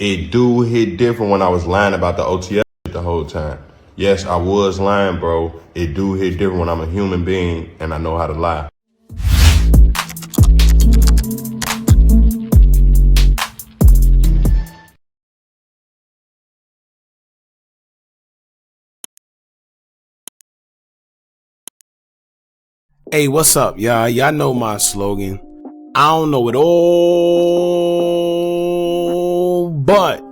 it do hit different when I was lying about the OTF the whole time. Yes, I was lying, bro. It do hit different when I'm a human being and I know how to lie. Hey, what's up, y'all? Y'all know my slogan. I don't know it all, but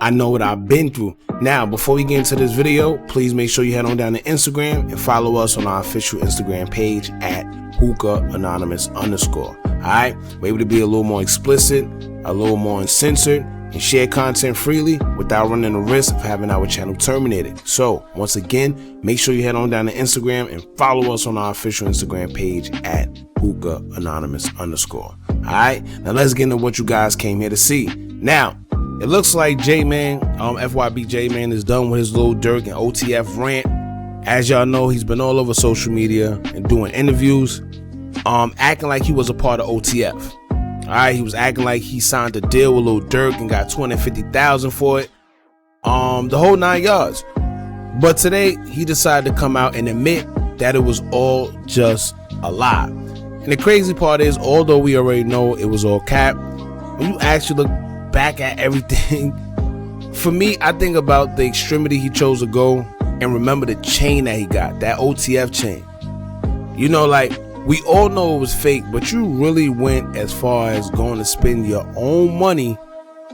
I know what I've been through. Now, before we get into this video, please make sure you head on down to Instagram and follow us on our official Instagram page at Hookah Anonymous _. Alright? We're able to be a little more explicit, a little more uncensored, and share content freely without running the risk of having our channel terminated. So, once again, make sure you head on down to Instagram and follow us on our official Instagram page at Hookah Anonymous _. Alright? Now let's get into what you guys came here to see. Now, it looks like J-Man, FYB J-Man is done with his Lil Durk and OTF rant. As y'all know, he's been all over social media and doing interviews, acting like he was a part of OTF. Alright, he was acting like he signed a deal with Lil Durk and got $250,000 for it. The whole 9 yards. But today, he decided to come out and admit that it was all just a lie. And the crazy part is, although we already know it was all cap, when you actually look back at everything, for me, I think about the extremity he chose to go and remember the chain that he got, that OTF chain. You know, like, we all know it was fake, but you really went as far as going to spend your own money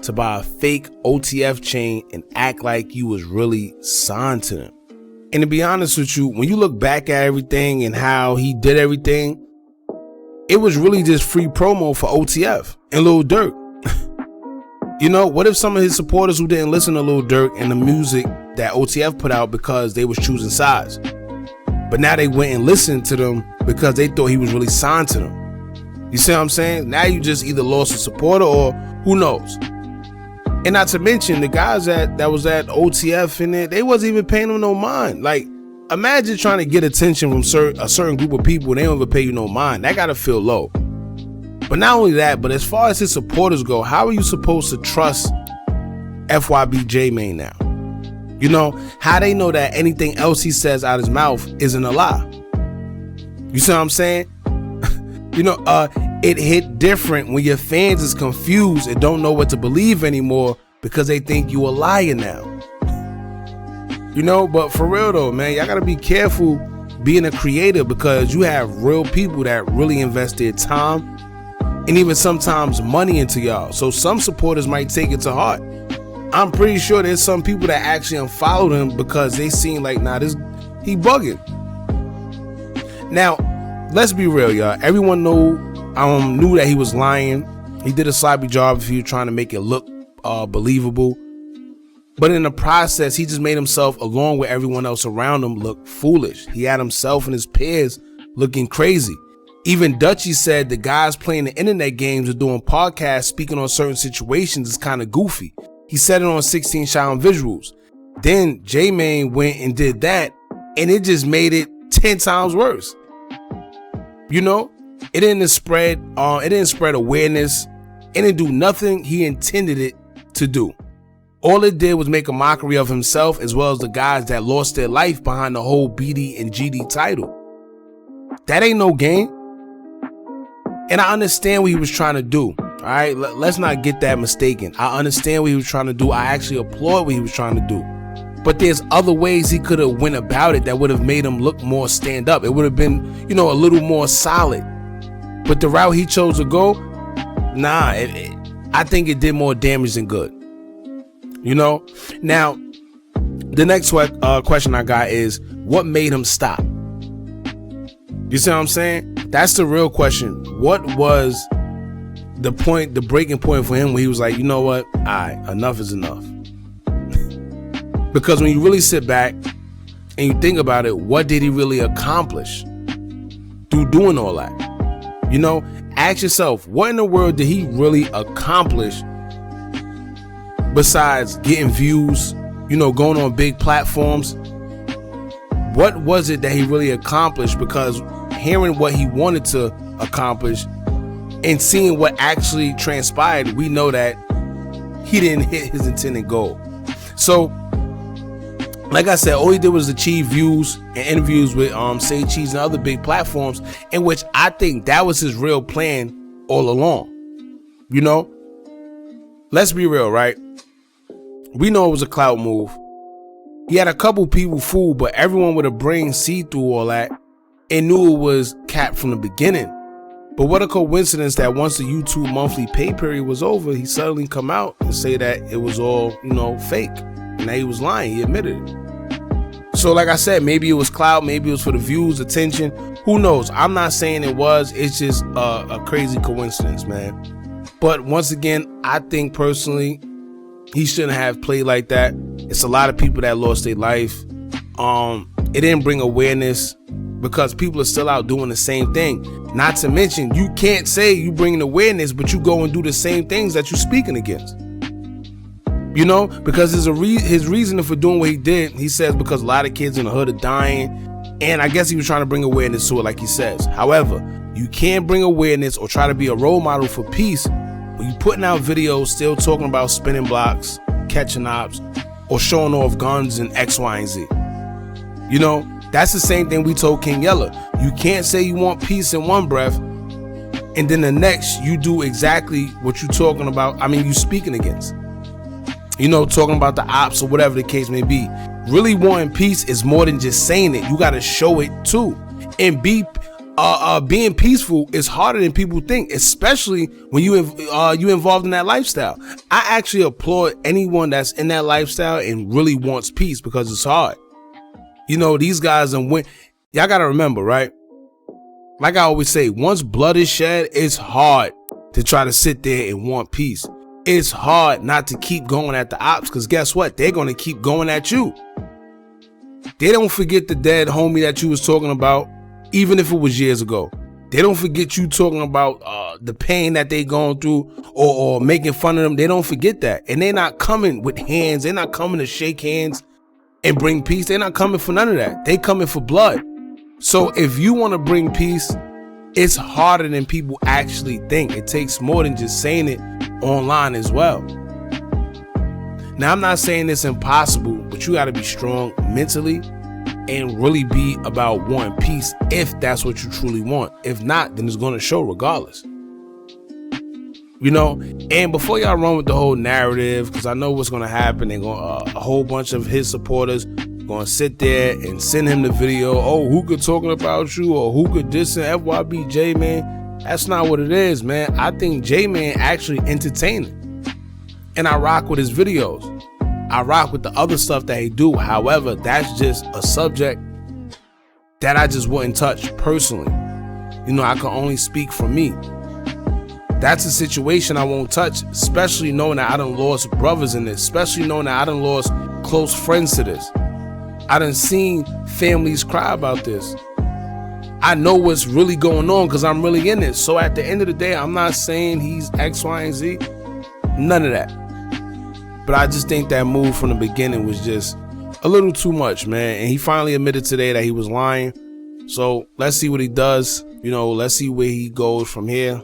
to buy a fake OTF chain and act like you was really signed to them. And to be honest with you, when you look back at everything and how he did everything, it was really just free promo for OTF and Lil Durk. You know, what if some of his supporters who didn't listen to Lil Durk and the music that OTF put out because they was choosing sides, but now they went and listened to them because they thought he was really signed to them? You see what I'm saying? Now you just either lost a supporter or who knows. And not to mention the guys that was at OTF in there, they wasn't even paying them no mind. Like, imagine trying to get attention from a certain group of people and they don't even pay you no mind. That gotta feel low. But not only that, but as far as his supporters go, how are you supposed to trust FYB J-Man now? You know, how they know that anything else he says out his mouth isn't a lie? You see what I'm saying? You know, it hit different when your fans is confused and don't know what to believe anymore because they think you a liar now. You know, but for real though, man, y'all gotta be careful being a creator because you have real people that really invest their time and even sometimes money into y'all. So some supporters might take it to heart. I'm pretty sure there's some people that actually unfollowed him because they seem like, nah, he bugging. Now, let's be real, y'all. Everyone knew that he was lying. He did a sloppy job if he was trying to make it look believable. But in the process, he just made himself, along with everyone else around him, look foolish. He had himself and his peers looking crazy. Even Dutchie said the guys playing the internet games or doing podcasts speaking on certain situations is kind of goofy. He said it on 16 Shot on Visuals. Then J-Man went and did that, and it just made it 10 times worse. You know, it didn't spread awareness. It didn't do nothing he intended it to do. All it did was make a mockery of himself as well as the guys that lost their life behind the whole BD and GD title. That ain't no game. And I understand what he was trying to do. All right, let's not get that mistaken. I understand what he was trying to do. I actually applaud what he was trying to do. But there's other ways he could have went about it that would have made him look more stand up. It would have been, you know, a little more solid. But the route he chose to go, nah, I think it did more damage than good. You know? Now, the next question I got is, what made him stop? You see what I'm saying? That's the real question. What was the breaking point for him where he was like, you know what? All right, enough is enough. Because when you really sit back and you think about it, what did he really accomplish through doing all that? You know, ask yourself, what in the world did he really accomplish besides getting views, you know, going on big platforms? What was it that he really accomplished? Because hearing what he wanted to accomplish and seeing what actually transpired, we know that he didn't hit his intended goal. So, like I said, all he did was achieve views and interviews with Say Cheese and other big platforms, in which I think that was his real plan all along. You know, let's be real, right? We know it was a clout move. He had a couple people fooled, but everyone with a brain see through all that and knew it was cap from the beginning. But what a coincidence that once the YouTube monthly pay period was over, he suddenly come out and say that it was all, fake. And that he was lying. He admitted it. So like I said, maybe it was clout, maybe it was for the views, attention. Who knows? I'm not saying it was. It's just a crazy coincidence, man. But once again, I think personally, he shouldn't have played like that. It's a lot of people that lost their life. It didn't bring awareness because people are still out doing the same thing. Not to mention, you can't say you bring awareness, but you go and do the same things that you're speaking against. Because there's his reasoning for doing what he did. He says because a lot of kids in the hood are dying, and I guess he was trying to bring awareness to it, like he says. However, you can't bring awareness or try to be a role model for peace when you putting out videos still talking about spinning blocks, catching ops, or showing off guns and X, Y, and Z. That's the same thing we told King Yella. You can't say you want peace in one breath, and then the next you do exactly what you're talking about. You speaking against. Talking about the ops or whatever the case may be. Really wanting peace is more than just saying it. You got to show it too. And being peaceful is harder than people think, especially when you involved in that lifestyle. I actually applaud anyone that's in that lifestyle and really wants peace because it's hard. These guys and when y'all got to remember, right? Like I always say, once blood is shed, it's hard to try to sit there and want peace. It's hard not to keep going at the ops because guess what? They're going to keep going at you. They don't forget the dead homie that you was talking about, even if it was years ago. They don't forget you talking about the pain that they going through or making fun of them. They don't forget that. And they're not coming with hands. They're not coming to shake hands and bring peace. They're not coming for none of that. They coming for blood. So if you want to bring peace, it's harder than people actually think. It takes more than just saying it online as well. Now, I'm not saying it's impossible, but you got to be strong mentally and really be about wanting peace if that's what you truly want. If not, then it's going to show regardless. And before y'all run with the whole narrative, because I know what's going to happen, they're going a whole bunch of his supporters going to sit there and send him the video. Oh, Hookah talking about you, or Hookah dissing FYB J-Man. That's not what it is, man. I think J-Man actually entertaining. And I rock with his videos. I rock with the other stuff that he do. However, that's just a subject that I just wouldn't touch personally. I can only speak for me. That's a situation I won't touch, especially knowing that I done lost brothers in this, especially knowing that I done lost close friends to this. I done seen families cry about this. I know what's really going on because I'm really in it. So at the end of the day, I'm not saying he's X, Y, and Z. None of that. But I just think that move from the beginning was just a little too much, man. And he finally admitted today that he was lying. So let's see what he does. Let's see where he goes from here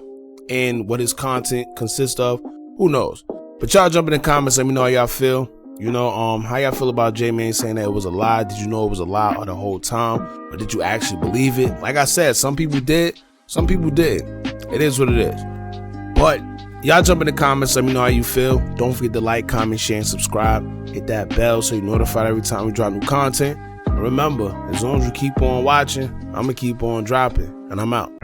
and what his content consists of. Who knows? But y'all jump in the comments. Let me know how y'all feel. How y'all feel about J-Man saying that it was a lie? Did you know it was a lie the whole time? Or did you actually believe it? Like I said, some people did, some people didn't. It is what it is. But y'all jump in the comments. Let me know how you feel. Don't forget to like, comment, share, and subscribe. Hit that bell so you're notified every time we drop new content. And remember, as long as you keep on watching, I'm going to keep on dropping. And I'm out.